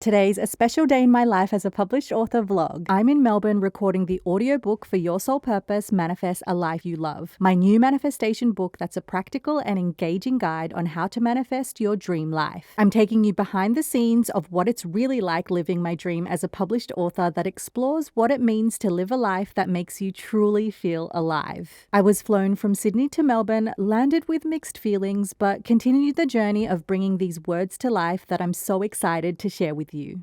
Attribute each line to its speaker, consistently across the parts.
Speaker 1: Today's a special day in my life as a published author vlog. I'm in Melbourne recording the audiobook for Your Soul Purpose, Manifest a Life You Love, my new manifestation book that's a practical and engaging guide on how to manifest your dream life. I'm taking you behind the scenes of what it's really like living my dream as a published author that explores what it means to live a life that makes you truly feel alive. I was flown from Sydney to Melbourne, landed with mixed feelings, but continued the journey of bringing these words to life that I'm so excited to share with you.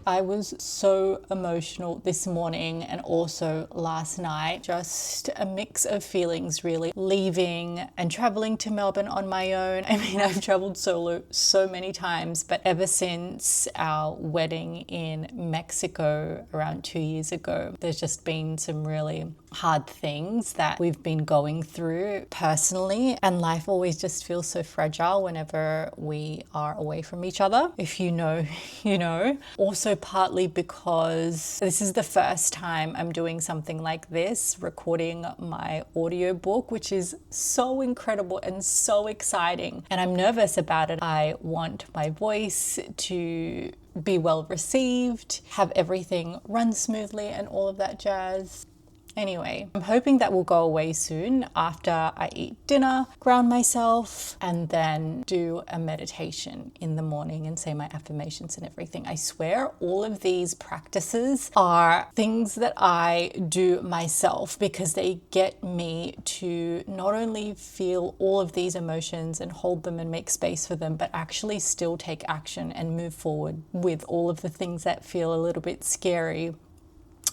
Speaker 1: I was so emotional this morning and also last night. Just a mix of feelings, really. Leaving and traveling to Melbourne on my own. I mean, I've traveled solo so many times, but ever since our wedding in Mexico around 2 years ago, there's just been some really hard things that we've been going through personally, and life always just feels so fragile whenever we are away from each other. If you know, you know. Also partly because this is the first time I'm doing something like this, recording my audiobook, which is so incredible and so exciting, and I'm nervous about it. I want my voice to be well received, have everything run smoothly and all of that jazz. Anyway, I'm hoping that will go away soon after I eat dinner, ground myself, and then do a meditation in the morning and say my affirmations and everything. I swear all of these practices are things that I do myself because they get me to not only feel all of these emotions and hold them and make space for them, but actually still take action and move forward with all of the things that feel a little bit scary.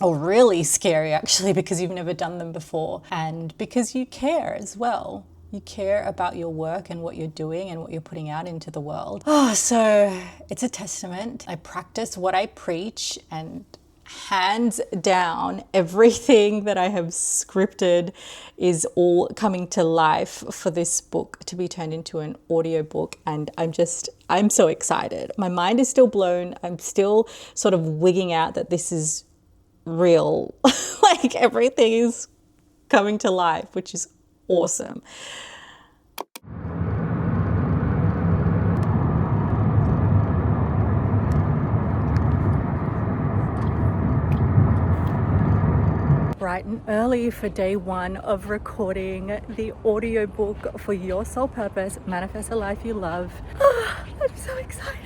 Speaker 1: Or really scary, actually, because you've never done them before and because you care as well. You care about your work and what you're doing and what you're putting out into the world. So it's a testament. I practice what I preach, and hands down, everything that I have scripted is all coming to life for this book to be turned into an audiobook. And I'm so excited. My mind is still blown. I'm still sort of wigging out that this is real. Like everything is coming to life, which is awesome. Bright and early for day one of recording the audiobook for Your Soul Purpose, Manifest a Life You Love. I'm so excited.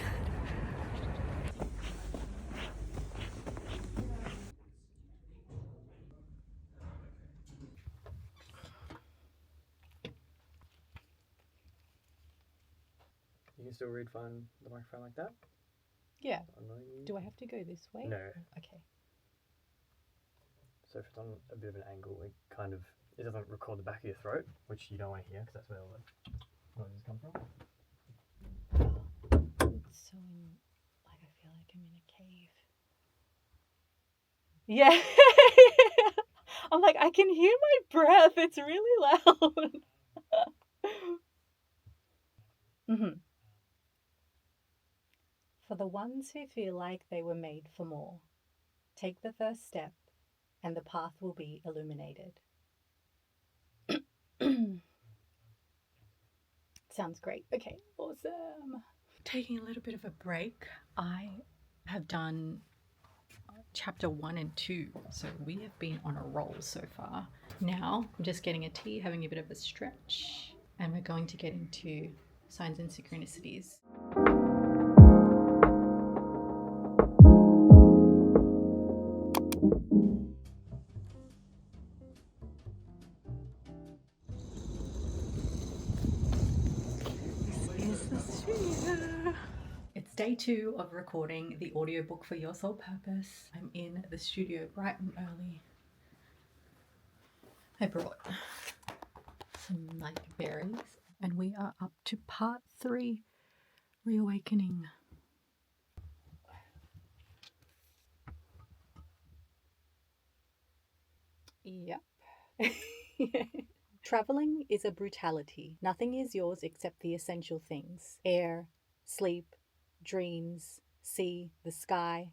Speaker 2: You can still read fine the microphone like that?
Speaker 1: Yeah. Do I have to go this way?
Speaker 2: No.
Speaker 1: Okay.
Speaker 2: So if it's on a bit of an angle, it doesn't record the back of your throat, which you don't want to hear because that's where all the noises come from.
Speaker 1: It's so like I feel like I'm in a cave. Yeah. I'm like, I can hear my breath. It's really loud. For the ones who feel like they were made for more, take the first step and the path will be illuminated. Sounds great. Okay, awesome. Taking a little bit of a break. I have done chapter 1 and 2, so we have been on a roll so far. Now I'm just getting a tea, having a bit of a stretch, and we're going to get into signs and synchronicities. It's day 2 of recording the audiobook for Your Soul Purpose. I'm in the studio bright and early. I brought some like berries, and we are up to part 3, reawakening. Yep. Traveling is a brutality. Nothing is yours except the essential things: air, sleep, dreams, sea, the sky.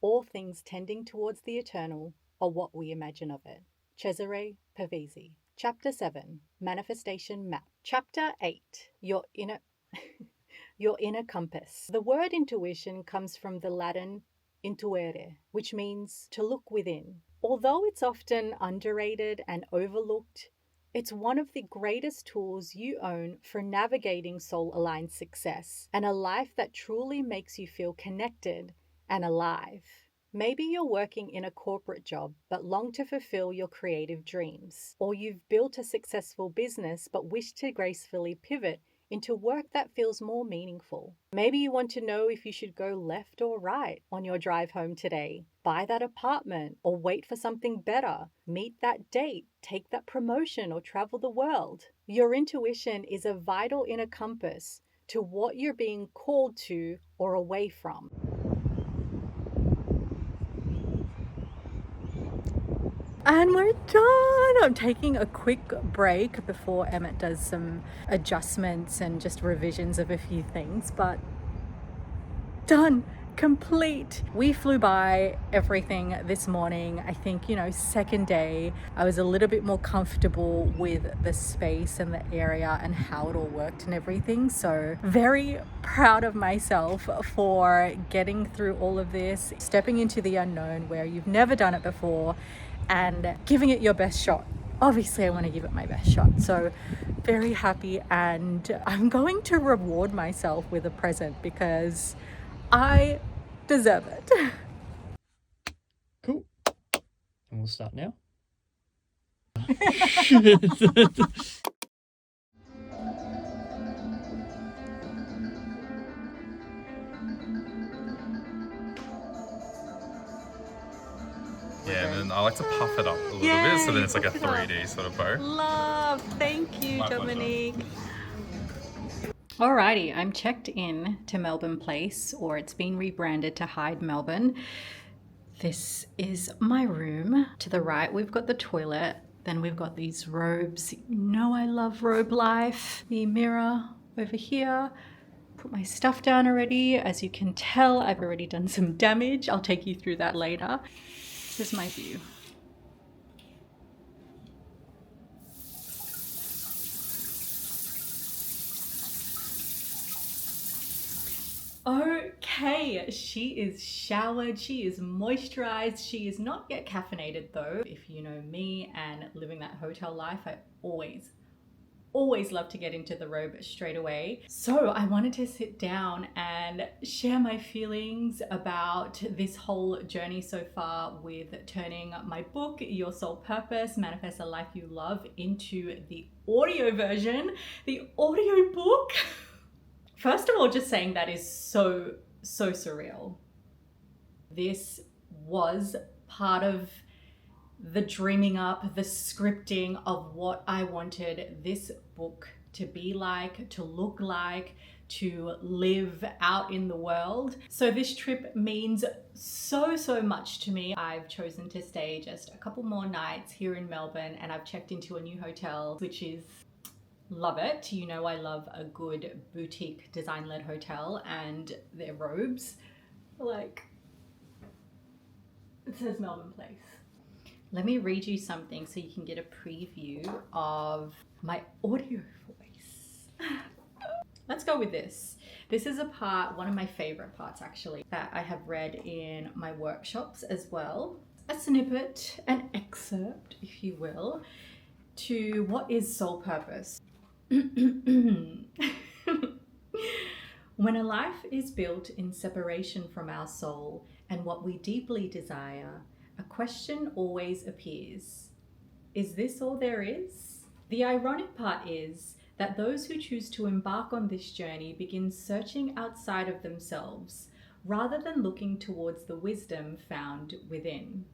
Speaker 1: All things tending towards the eternal, or what we imagine of it. Cesare Pavese. Chapter 7, Manifestation Map. Chapter 8. Your inner compass. The word intuition comes from the Latin intuere, which means to look within. Although it's often underrated and overlooked, it's one of the greatest tools you own for navigating soul-aligned success and a life that truly makes you feel connected and alive. Maybe you're working in a corporate job but long to fulfill your creative dreams, or you've built a successful business but wish to gracefully pivot into work that feels more meaningful. Maybe you want to know if you should go left or right on your drive home today, buy that apartment or wait for something better, meet that date, take that promotion or travel the world. Your intuition is a vital inner compass to what you're being called to or away from. And we're done. I'm taking a quick break before Emmett does some adjustments and just revisions of a few things, but done, complete. We flew by everything this morning. I think, second day, I was a little bit more comfortable with the space and the area and how it all worked and everything. So very proud of myself for getting through all of this, stepping into the unknown where you've never done it before and giving it your best shot. Obviously, I want to give it my best shot. So very happy, and I'm going to reward myself with a present because I deserve it.
Speaker 2: Cool. And we'll start now.
Speaker 3: Yeah, and then I like to puff it up a little bit, so then it's like a 3D sort of bow.
Speaker 1: Love, thank you,
Speaker 3: My
Speaker 1: Dominique. Alrighty, I'm checked in to Melbourne Place, or it's been rebranded to Hyde Melbourne. This is my room. To the right, we've got the toilet. Then we've got these robes. You know I love robe life. The mirror over here. Put my stuff down already. As you can tell, I've already done some damage. I'll take you through that later. This is my view. Okay, she is showered, she is moisturized, she is not yet caffeinated though. If you know me and living that hotel life, I always love to get into the robe straight away. So I wanted to sit down and share my feelings about this whole journey so far with turning my book, Your Soul Purpose, Manifest a Life You Love, into the audio version, the audio book. First of all, just saying that is so surreal. This was part of the dreaming up, the scripting of what I wanted this book to be like, to look like, to live out in the world. So this trip means so much to me. I've chosen to stay just a couple more nights here in Melbourne, and I've checked into a new hotel, which is love it. You know I love a good boutique design-led hotel, and their robes, like, it says Melbourne Place. Let me read you something so you can get a preview of my audio voice. Let's go with this. This is a part, one of my favorite parts actually, that I have read in my workshops as well. A snippet, an excerpt, if you will, to what is soul purpose. When a life is built in separation from our soul and what we deeply desire, a question always appears. Is this all there is? The ironic part is that those who choose to embark on this journey begin searching outside of themselves rather than looking towards the wisdom found within.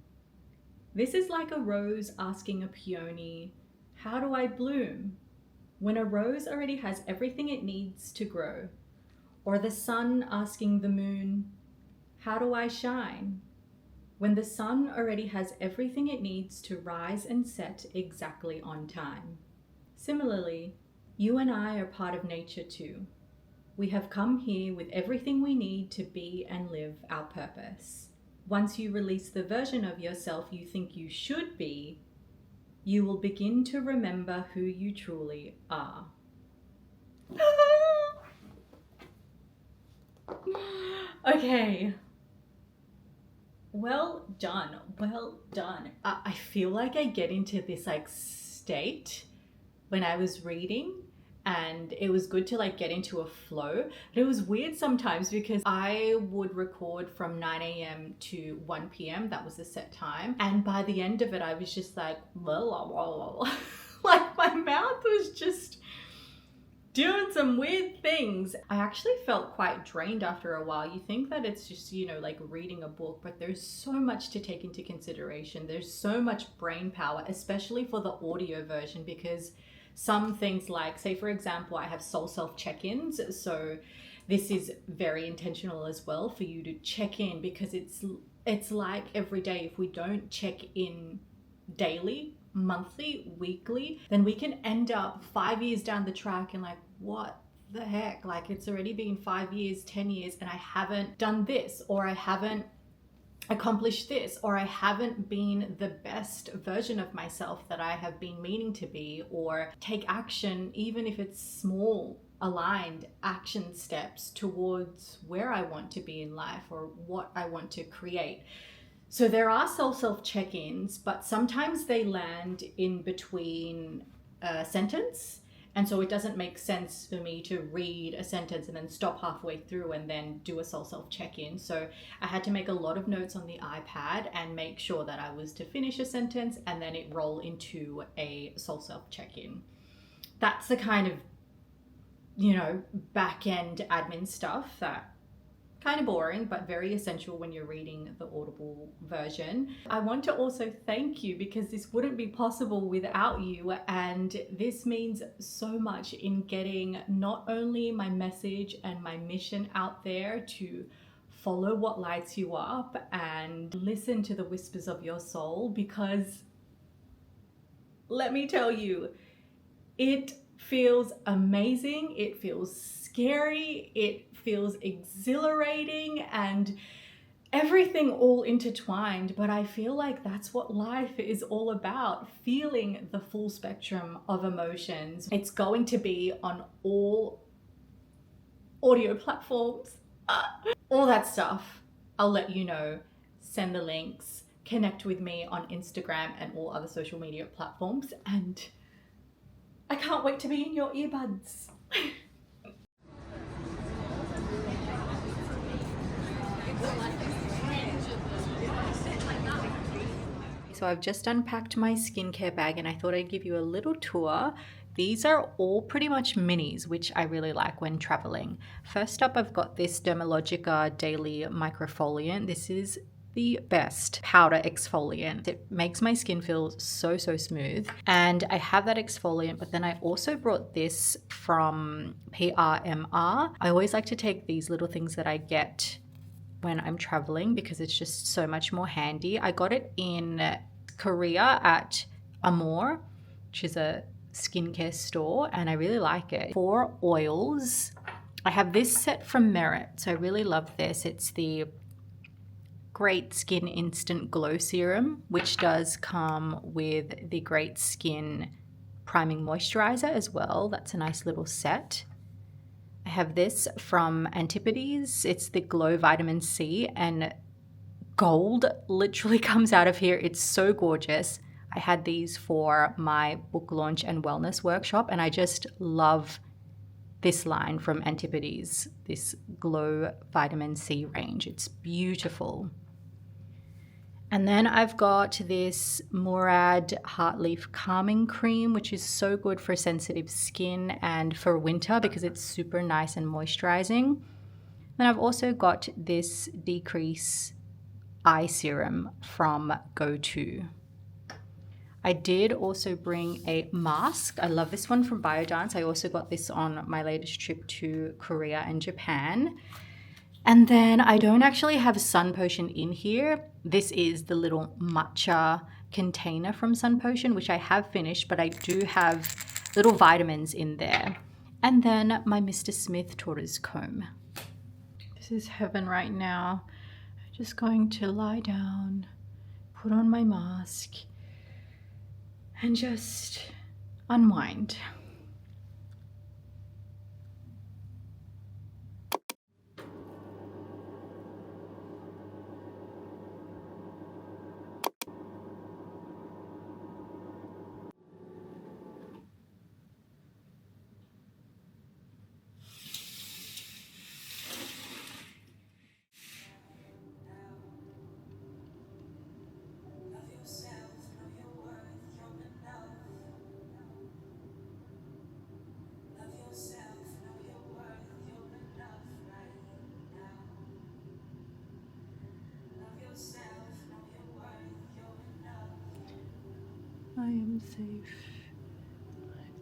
Speaker 1: This is like a rose asking a peony, "How do I bloom?" when a rose already has everything it needs to grow, or the sun asking the moon, "How do I shine?" when the sun already has everything it needs to rise and set exactly on time. Similarly, you and I are part of nature too. We have come here with everything we need to be and live our purpose. Once you release the version of yourself you think you should be, you will begin to remember who you truly are. Okay. Well done. Well done. I feel like I get into this like state when I was reading, and it was good to like get into a flow. But it was weird sometimes because I would record from 9 a.m. to 1 p.m. That was the set time. And by the end of it, I was just like, like my mouth was just doing some weird things. I actually felt quite drained after a while. You think that it's just, you know, like reading a book, but there's so much to take into consideration. There's so much brain power, especially for the audio version, because some things like, say for example, I have soul self check-ins. So this is very intentional as well for you to check in, because it's like every day, if we don't check in daily, monthly, weekly, then we can end up 5 years down the track and like, what the heck? Like, it's already been 5 years, 10 years, and I haven't done this, or I haven't accomplished this, or I haven't been the best version of myself that I have been meaning to be, or take action, even if it's small, aligned action steps towards where I want to be in life or what I want to create. So there are soul self check-ins, but sometimes they land in between a sentence. And so it doesn't make sense for me to read a sentence and then stop halfway through and then do a soul self check-in. So I had to make a lot of notes on the iPad and make sure that I was to finish a sentence and then it roll into a soul self check-in. That's the kind of, you know, back-end admin stuff that kind of boring, but very essential when you're reading the Audible version. I want to also thank you, because this wouldn't be possible without you, and this means so much in getting not only my message and my mission out there to follow what lights you up and listen to the whispers of your soul, because let me tell you, it feels amazing, it feels scary, it feels exhilarating, and everything all intertwined. But I feel like that's what life is all about, feeling the full spectrum of emotions. It's going to be on all audio platforms, all that stuff. I'll let you know, send the links, connect with me on Instagram and all other social media platforms, and I can't wait to be in your earbuds. So I've just unpacked my skincare bag and I thought I'd give you a little tour. These are all pretty much minis, which I really like when traveling. First up, I've got this Dermalogica Daily Microfoliant. This is the best powder exfoliant. It makes my skin feel so smooth. And I have that exfoliant, but then I also brought this from PRMR. I always like to take these little things that I get when I'm traveling because it's just so much more handy. I got it in Korea at Amore, which is a skincare store, and I really like it. For oils, I have this set from Merit, so I really love this. It's the Great Skin Instant Glow Serum, which does come with the Great Skin Priming Moisturizer as well. That's a nice little set. I have this from Antipodes. It's the Glow Vitamin C, and gold literally comes out of here. It's so gorgeous. I had these for my book launch and wellness workshop, and I just love this line from Antipodes, this Glow Vitamin C range. It's beautiful. And then I've got this Murad Heartleaf Calming Cream, which is so good for sensitive skin and for winter because it's super nice and moisturizing. Then I've also got this Decrease Eye Serum from Go-To. I did also bring a mask. I love this one from Biodance. I also got this on my latest trip to Korea and Japan. And then I don't actually have Sun Potion in here. This is the little matcha container from Sun Potion, which I have finished, but I do have little vitamins in there. And then my Mr. Smith Tortoise Comb. This is heaven right now. I'm just going to lie down, put on my mask, and just unwind. I'm safe.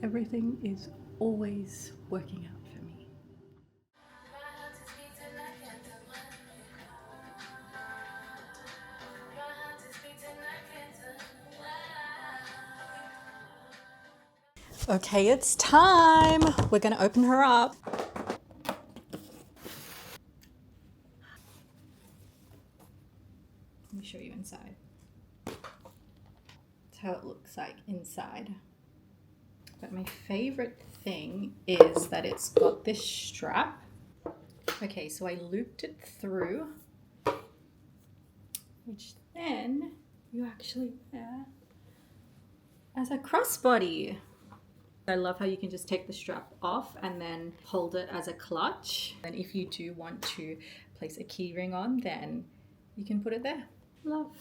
Speaker 1: Everything is always working out for me. Okay, it's time. We're going to open her up. Let me show you inside. That's how it looks like inside. But my favorite thing is that it's got this strap. Okay, so I looped it through, which then you actually wear as a crossbody. I love how you can just take the strap off and then hold it as a clutch. And if you do want to place a key ring on, then you can put it there. Love.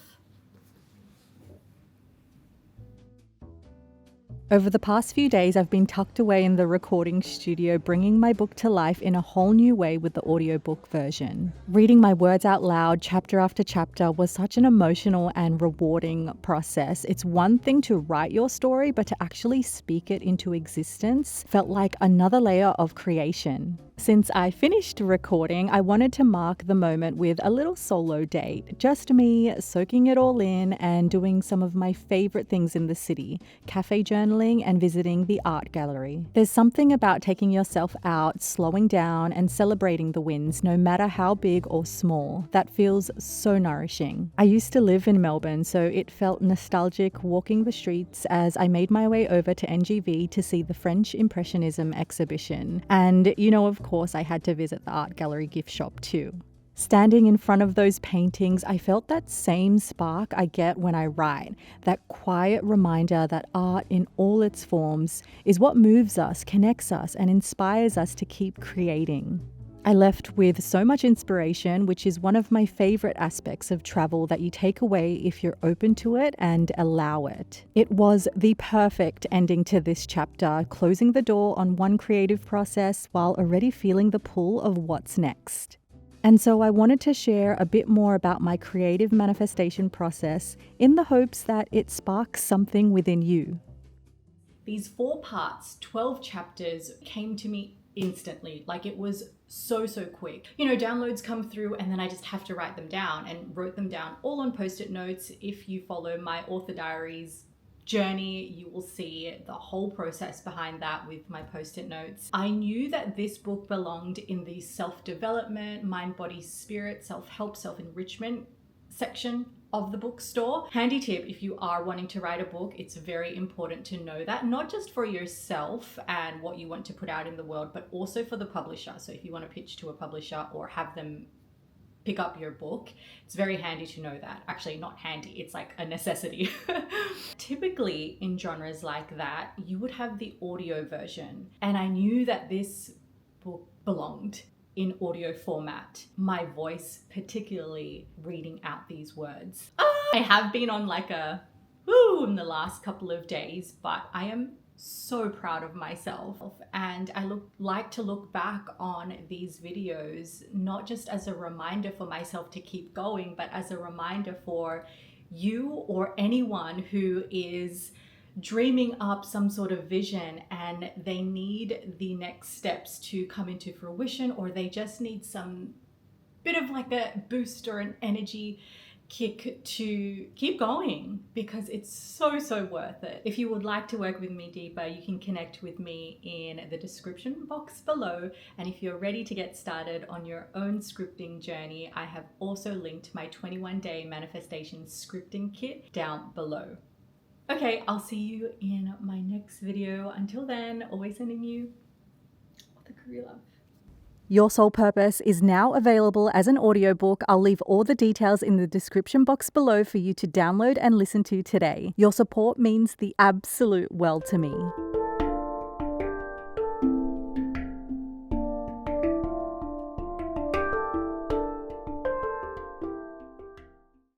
Speaker 1: Over the past few days, I've been tucked away in the recording studio, bringing my book to life in a whole new way with the audiobook version. Reading my words out loud, chapter after chapter, was such an emotional and rewarding process. It's one thing to write your story, but to actually speak it into existence felt like another layer of creation. Since I finished recording, I wanted to mark the moment with a little solo date. Just me soaking it all in and doing some of my favorite things in the city, cafe journaling and visiting the art gallery. There's something about taking yourself out, slowing down and celebrating the wins, no matter how big or small, that feels so nourishing. I used to live in Melbourne, so it felt nostalgic walking the streets as I made my way over to NGV to see the French Impressionism exhibition. And of course, I had to visit the art gallery gift shop too. Standing in front of those paintings, I felt that same spark I get when I write, that quiet reminder that art in all its forms is what moves us, connects us, and inspires us to keep creating. I left with so much inspiration, which is one of my favorite aspects of travel that you take away if you're open to it and allow it. It was the perfect ending to this chapter, closing the door on one creative process while already feeling the pull of what's next. And so I wanted to share a bit more about my creative manifestation process in the hopes that it sparks something within you. These 4 parts, 12 chapters, came to me instantly. Like, it was so quick. Downloads come through and then I just have to write them down, and wrote them down all on post-it notes. If you follow my author diaries journey, you will see the whole process behind that with my post-it notes. I knew that this book belonged in the self-development, mind, body, spirit, self-help, self-enrichment section of the bookstore. Handy tip, if you are wanting to write a book, it's very important to know that, not just for yourself and what you want to put out in the world, but also for the publisher. So if you want to pitch to a publisher or have them pick up your book, it's very handy to know that. Actually, not handy, it's like a necessity. Typically in genres like that, you would have the audio version, and I knew that this book belonged in audio format. My voice, particularly reading out these words. I have been on like a woo in the last couple of days, but I am so proud of myself, and I like to look back on these videos not just as a reminder for myself to keep going, but as a reminder for you or anyone who is dreaming up some sort of vision and they need the next steps to come into fruition, or they just need some bit of like a boost or an energy kick to keep going, because it's so worth it. If you would like to work with me deeper, you can connect with me in the description box below. And if you're ready to get started on your own scripting journey, I have also linked my 21-day manifestation scripting kit down below. Okay, I'll see you in my next video. Until then, always sending you all the career love. Your Soul Purpose is now available as an audiobook. I'll leave all the details in the description box below for you to download and listen to today. Your support means the absolute world to me.